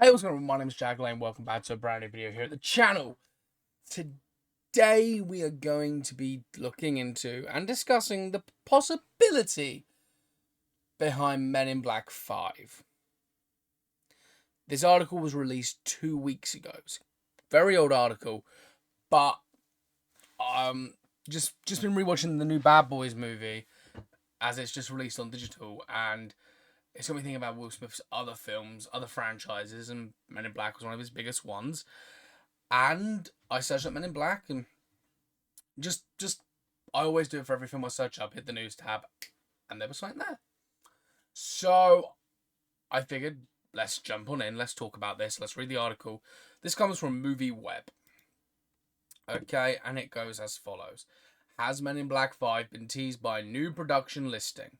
Hey, what's going on? My name is Jack Lane. Welcome back to a brand new video here at the channel. Today we are going to be looking into and discussing the possibility behind Men in Black 5. This article was released 2 weeks ago. It's a very old article, but just been rewatching the new Bad Boys movie as it's just released on digital, and it's got me thinking about Will Smith's other films, other franchises, and Men in Black was one of his biggest ones. And I searched up Men in Black, and just I always do it for every film I search up. Hit the news tab, and there was something there. So I figured, let's jump on in. Let's talk about this. Let's read the article. This comes from Movie Web. Okay, and it goes as follows: Has Men in Black 5 been teased by a new production listing?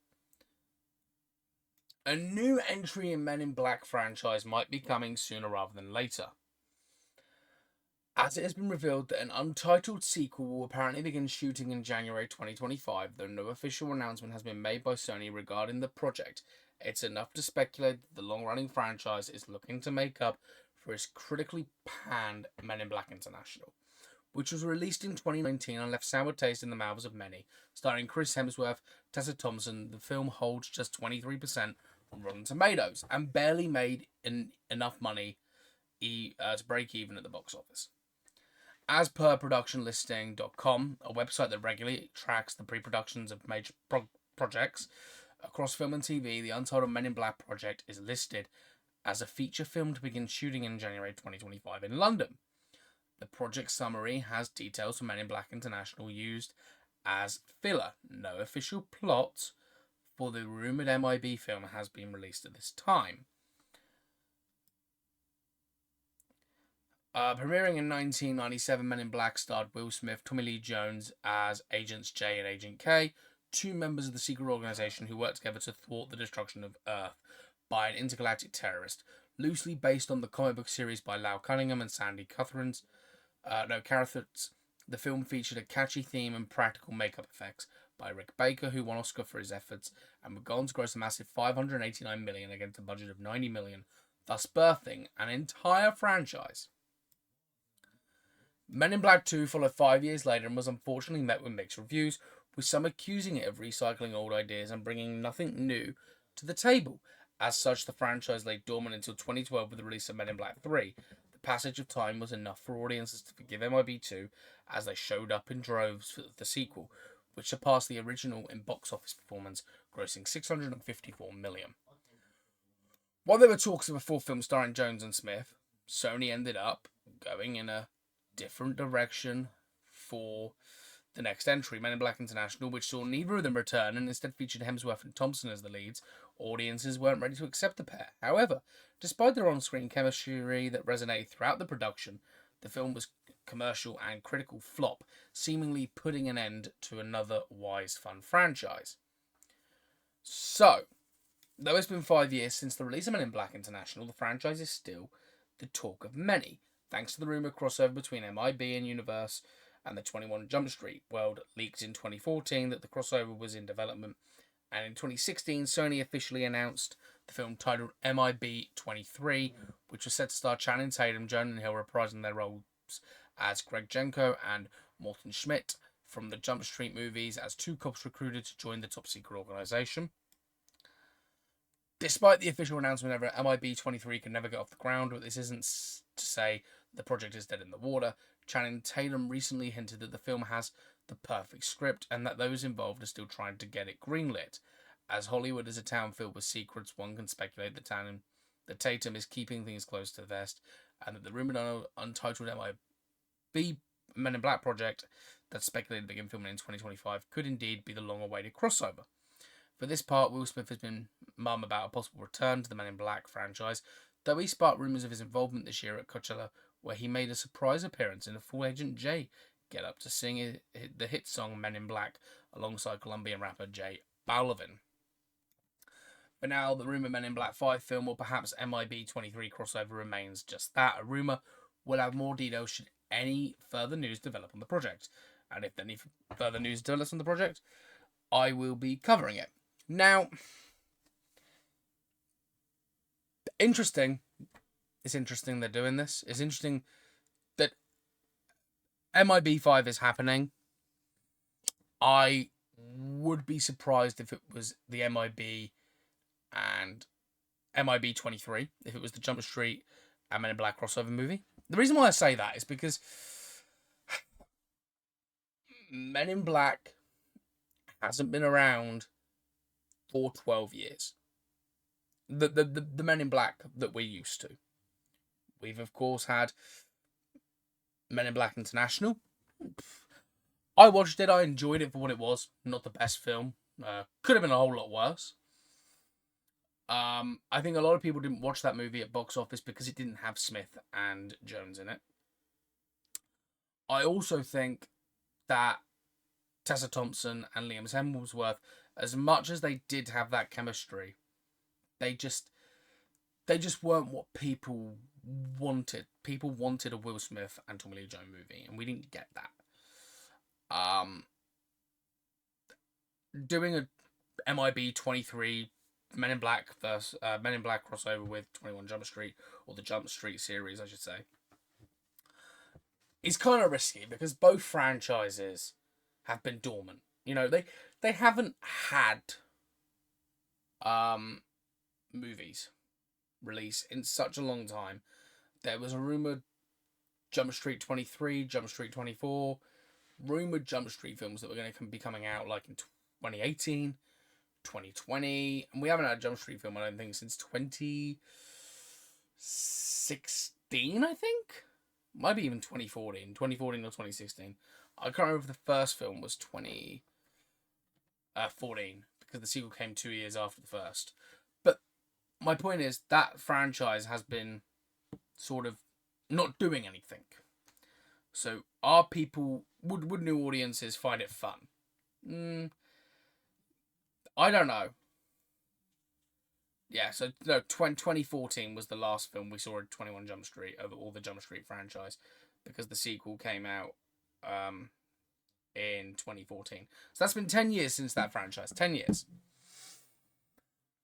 A new entry in Men in Black franchise might be coming sooner rather than later, as it has been revealed that an untitled sequel will apparently begin shooting in January 2025, though no official announcement has been made by Sony regarding the project. It's enough to speculate that the long-running franchise is looking to make up for its critically panned Men in Black International, which was released in 2019 and left sour taste in the mouths of many. Starring Chris Hemsworth, Tessa Thompson, the film holds just 23% on Rotten Tomatoes and barely made enough money to break even at the box office. As per productionlisting.com, a website that regularly tracks the pre-productions of major projects across film and TV, the untitled Men in Black project is listed as a feature film to begin shooting in January 2025 in London. The project summary has details for Men in Black International used as filler. No official plot for the rumoured MIB film has been released at this time. Premiering in 1997, Men in Black starred Will Smith, Tommy Lee Jones as Agents J and Agent K, two members of the secret organization who work together to thwart the destruction of Earth by an intergalactic terrorist. Loosely based on the comic book series by Lau Cunningham and Sandy Carruthers, the film featured a catchy theme and practical makeup effects by Rick Baker, who won Oscar for his efforts, and would go on to gross a massive $589 million against a budget of $90 million, thus birthing an entire franchise. Men in Black 2 followed 5 years later and was unfortunately met with mixed reviews, with some accusing it of recycling old ideas and bringing nothing new to the table. As such, the franchise lay dormant until 2012 with the release of Men in Black 3. The passage of time was enough for audiences to forgive MIB 2 as they showed up in droves for the sequel, which surpassed the original in box office performance, grossing $654 million. While there were talks of a fourth film starring Jones and Smith, Sony ended up going in a different direction for the next entry, Men in Black International, which saw neither of them return and instead featured Hemsworth and Thompson as the leads. Audiences weren't ready to accept the pair. However, despite their on-screen chemistry that resonated throughout the production, the film was a commercial and critical flop, seemingly putting an end to another wise, fun franchise. So, though it's been 5 years since the release of Men in Black International, the franchise is still the talk of many, thanks to the rumoured crossover between MIB and Universe and the 21 Jump Street world. Leaked in 2014 that the crossover was in development, and in 2016 Sony officially announced the film titled MIB 23, which was set to star Channing Tatum, Jonah Hill reprising their roles as Greg Jenko and Morton Schmidt from the Jump Street movies as two cops recruited to join the top secret organisation. Despite the official announcement over MIB 23 can never get off the ground, but this isn't to say the project is dead in the water. Channing Tatum recently hinted that the film has the perfect script and that those involved are still trying to get it greenlit. As Hollywood is a town filled with secrets, one can speculate that Tatum is keeping things close to the vest, and that the rumoured untitled MIB Men in Black project that's speculated to begin filming in 2025 could indeed be the long-awaited crossover. For this part, Will Smith has been mum about a possible return to the Men in Black franchise, though he sparked rumours of his involvement this year at Coachella, where he made a surprise appearance in a full Agent J get-up to sing the hit song Men in Black alongside Colombian rapper J Balvin. For now, the rumoured Men in Black 5 film or perhaps MIB 23 crossover remains just that, a rumour. We'll have more details should any further news develop on the project. And if any further news develops on the project, I will be covering it. Now, interesting It's interesting they're doing this. It's interesting that MIB5 is happening. I would be surprised if it was the MIB and MIB 23, if it was the Jump Street and Men in Black crossover movie. The reason why I say that is because Men in Black hasn't been around for 12 years. The Men in Black that we're used to. We've, of course, had Men in Black International. I watched it. I enjoyed it for what it was. Not the best film. Could have been a whole lot worse. I think a lot of people didn't watch that movie at box office because it didn't have Smith and Jones in it. I also think that Tessa Thompson and Liam Hemsworth, as much as they did have that chemistry, they just weren't what people wanted. People wanted a Will Smith and Tommy Lee Jones movie, and we didn't get that. Doing a MIB 23 Men in Black versus Men in Black crossover with 21 Jump Street, or the Jump Street series, I should say, is kind of risky because both franchises have been dormant. You know, they haven't had movies release in such a long time. There was a rumored Jump Street 23, Jump Street 24, rumored Jump Street films that were going to be coming out like in 2018, 2020, and we haven't had a Jump Street film, I don't think, since 2016, I think? Might be even 2014 or 2016. I can't remember if the first film was 2014, because the sequel came 2 years after the first. But my point is, that franchise has been sort of not doing anything. So are people, would new audiences find it fun? I don't know. Yeah, so no, 2014 was the last film we saw at 21 Jump Street over all the Jump Street franchise, because the sequel came out in 2014. So that's been 10 years since that franchise. 10 years.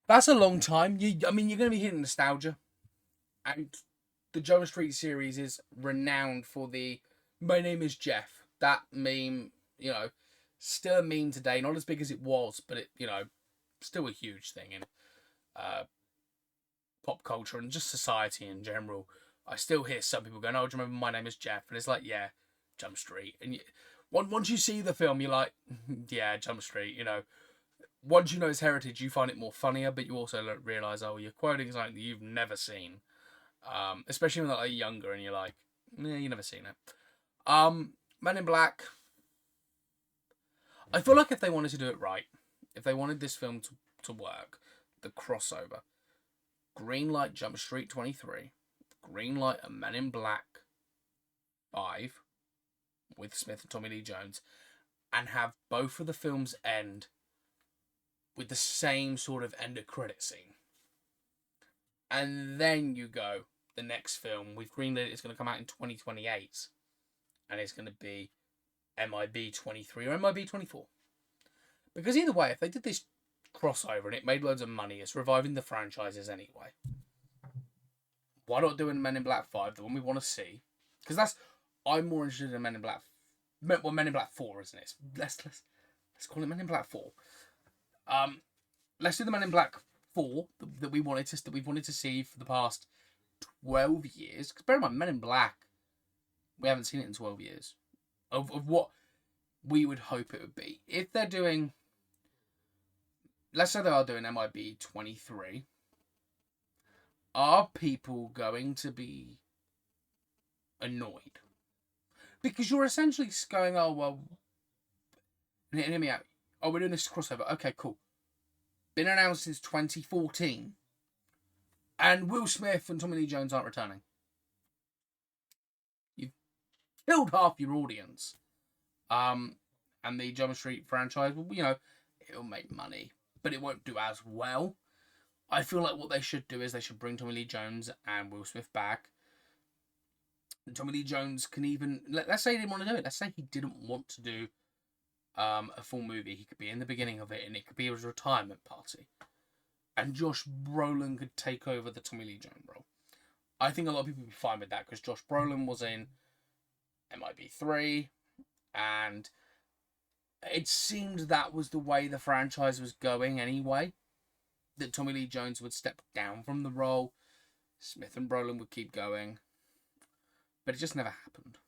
That's a long time. I mean, you're going to be hitting nostalgia. And the Jump Street series is renowned for the "My name is Jeff." That meme, you know, still a meme today. Not as big as it was, but it, you know, still a huge thing in pop culture and just society in general. I still hear some people going, "Oh, do you remember My Name is Jeff?" And it's like, yeah, Jump Street. And once you see the film, you're like, yeah, Jump Street. You know, once you know its heritage, you find it more funnier, but you also realise, oh, you're quoting something that you've never seen. Especially when they're like younger and you're like, yeah, you've never seen it. Men in Black. I feel like if they wanted to do it right, if they wanted this film to work, the crossover, greenlight Jump Street 23, greenlight a Men in Black 5 with Smith and Tommy Lee Jones, and have both of the films end with the same sort of end of credit scene. And then you go, the next film, we've greenlit, it's going to come out in 2028, and it's going to be MIB 23 or MIB 24. Because either way, if they did this crossover and it made loads of money, it's reviving the franchises anyway. Why not do Men in Black 5, the one we want to see? Because I'm more interested in Men in Black. Well, Men in Black 4, isn't it? Let's call it Men in Black 4. Let's do the Men in Black 4 that we've wanted to see for the past 12 years. Because bear in mind, Men in Black, we haven't seen it in 12 years. Of what we would hope it would be. If they're doing, let's say they are doing MIB 23, are people going to be annoyed? Because you're essentially going, oh, well, hear me out. Oh, we're doing this crossover. Okay, cool. Been announced since 2014. And Will Smith and Tommy Lee Jones aren't returning. You've killed half your audience. And the Jump Street franchise, well, you know, it'll make money, but it won't do as well. I feel like what they should do is they should bring Tommy Lee Jones and Will Smith back. And Tommy Lee Jones can even, let's say he didn't want to do it. Let's say he didn't want to do a full movie. He could be in the beginning of it, and it could be his retirement party. And Josh Brolin could take over the Tommy Lee Jones role. I think a lot of people would be fine with that because Josh Brolin was in MIB3, and it seemed that was the way the franchise was going anyway. That Tommy Lee Jones would step down from the role, Smith and Brolin would keep going, but it just never happened.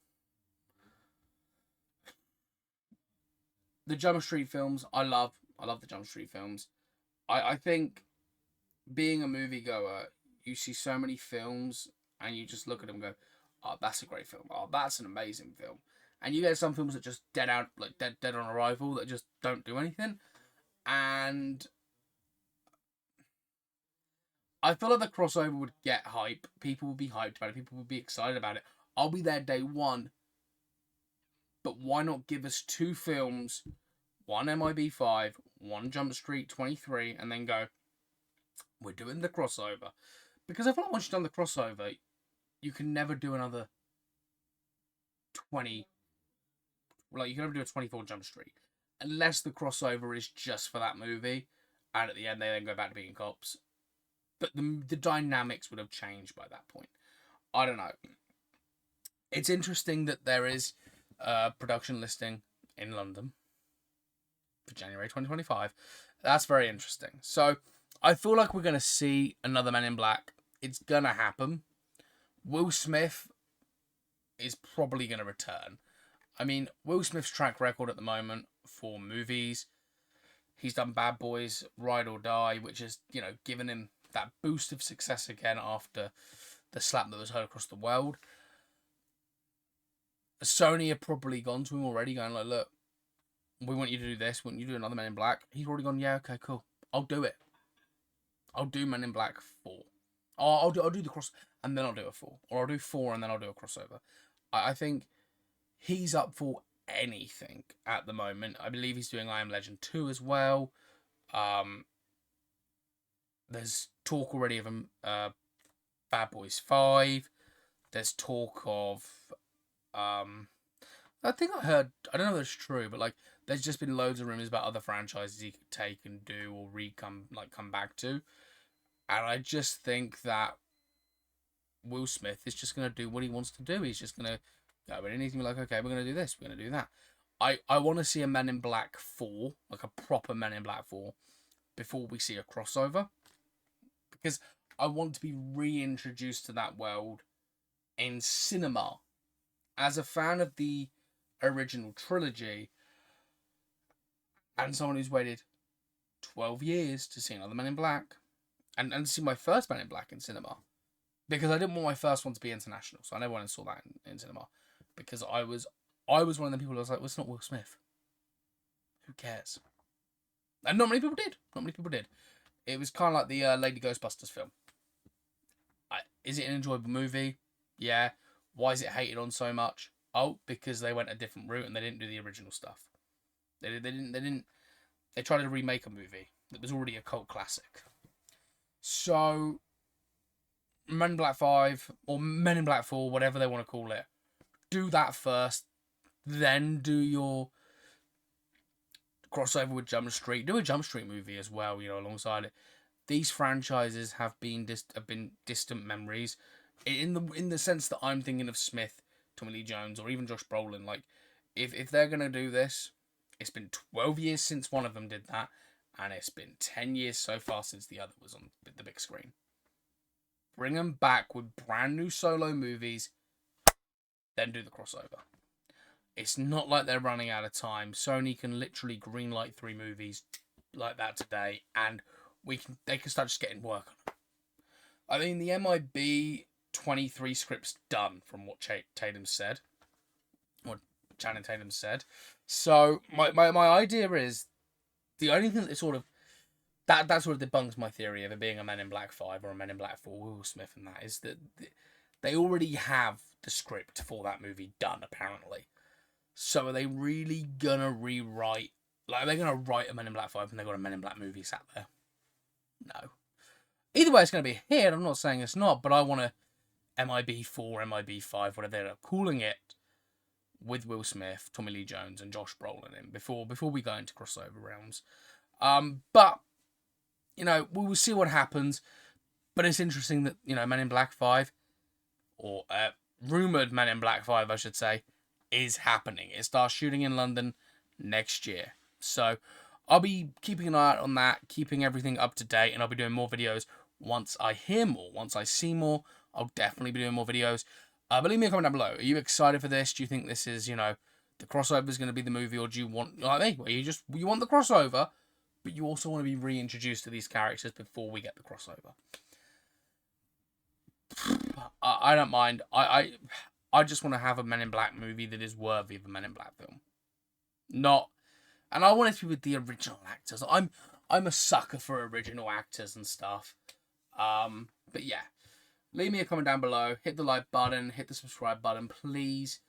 The Jump Street films, I love. I love the Jump Street films. I think being a moviegoer, you see so many films and you just look at them and go, oh, that's a great film. Oh, that's an amazing film. And you get some films that just dead out, like dead on arrival, that just don't do anything. And I feel like the crossover would get hype. People would be hyped about it. People would be excited about it. I'll be there day one. But why not give us two films, one MIB5, one Jump Street 23, and then go, we're doing the crossover. Because I feel like once you've done the crossover, you can never do another 20. Like, you can never do a 24 Jump Street. Unless the crossover is just for that movie. And at the end, they then go back to being cops. But the dynamics would have changed by that point. I don't know. It's interesting that there is a production listing in London for January 2025. That's very interesting. So, I feel like we're going to see another Men in Black. It's going to happen. Will Smith is probably going to return. I mean, Will Smith's track record at the moment for movies, he's done Bad Boys, Ride or Die, which has, given him that boost of success again after the slap that was heard across the world. Sony have probably gone to him already, going like, look, we want you to do this, we want you to do another Men in Black. He's already gone, yeah, okay, cool. I'll do it. I'll do Men in Black 4. I'll do the cross, and then I'll do a 4. Or I'll do 4, and then I'll do a crossover. I think he's up for anything at the moment. I believe he's doing I Am Legend 2 as well. There's talk already of Bad Boys 5. There's talk of... I think I heard... I don't know if it's true, but like there's just been loads of rumours about other franchises he could take and do or come back to. And I just think that Will Smith is just going to do what he wants to do. He's just going to go in and he's going to be like, okay, we're going to do this, we're going to do that. I want to see a Men in Black 4, like a proper Men in Black 4, before we see a crossover. Because I want to be reintroduced to that world in cinema. As a fan of the original trilogy, and someone who's waited 12 years to see another Men in Black, and to see my first Men in Black in cinema, because I didn't want my first one to be international, so I never went and saw that in cinema, because I was one of the people who was like, well, it's not Will Smith. Who cares? And not many people did. It was kind of like the Lady Ghostbusters film. Is it an enjoyable movie? Yeah. Why is it hated on so much? Oh, because they went a different route and they didn't do the original stuff. They tried to remake a movie that was already a cult classic. So, Men in Black 5 or Men in Black 4, whatever they want to call it, do that first. Then do your crossover with Jump Street. Do a Jump Street movie as well, alongside it. These franchises have been distant memories. In the sense that I'm thinking of Smith, Tommy Lee Jones, or even Josh Brolin. Like, if they're gonna do this, it's been 12 years since one of them did that, and it's been 10 years so far since the other was on the big screen. Bring them back with brand new solo movies, then do the crossover. It's not like they're running out of time. Sony can literally greenlight 3 movies like that today, and they can start just getting work on them. I mean, the MIB 23 scripts done from what Tatum said, or Channing Tatum said. So my idea is the only thing that sort of that sort of debunks my theory of it being a Men in Black 5 or a Men in Black 4 Will Smith, and that is that they already have the script for that movie done apparently. So are they really gonna rewrite? Like, are they gonna write a Men in Black 5 and they got a Men in Black movie sat there? No. Either way, it's gonna be a hit. I'm not saying it's not, but I want to MIB4, MIB5, whatever they're calling it, with Will Smith, Tommy Lee Jones, and Josh Brolin in before we go into crossover realms. But we will see what happens. But it's interesting that Men in Black 5 or rumored Men in Black 5, I should say, is happening. It starts shooting in London next year. So I'll be keeping an eye out on that, keeping everything up to date, and I'll be doing more videos once I hear more, once I see more. I'll definitely be doing more videos. But leave me a comment down below. Are you excited for this? Do you think this is, the crossover is going to be the movie, or do you want, like me, where you want the crossover, but you also want to be reintroduced to these characters before we get the crossover? I don't mind. I just want to have a Men in Black movie that is worthy of a Men in Black film. And I want it to be with the original actors. I'm a sucker for original actors and stuff. But yeah, leave me a comment down below. Hit the like button. Hit the subscribe button, please.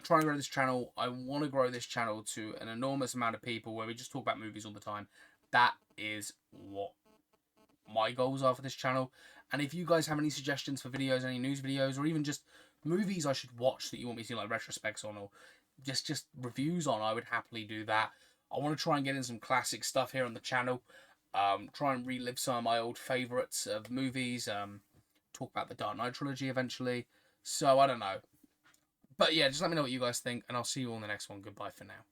Try and grow this channel. I want to grow this channel to an enormous amount of people where we just talk about movies all the time. That is what my goals are for this channel. And if you guys have any suggestions for videos, any news videos, or even just movies I should watch that you want me to do like retrospects on, or just reviews on, I would happily do that. I want to try and get in some classic stuff here on the channel. Try and relive some of my old favourites of movies. Talk about the Dark Knight trilogy eventually. So I don't know. But yeah, just let me know what you guys think, and I'll see you all in the next one. Goodbye for now.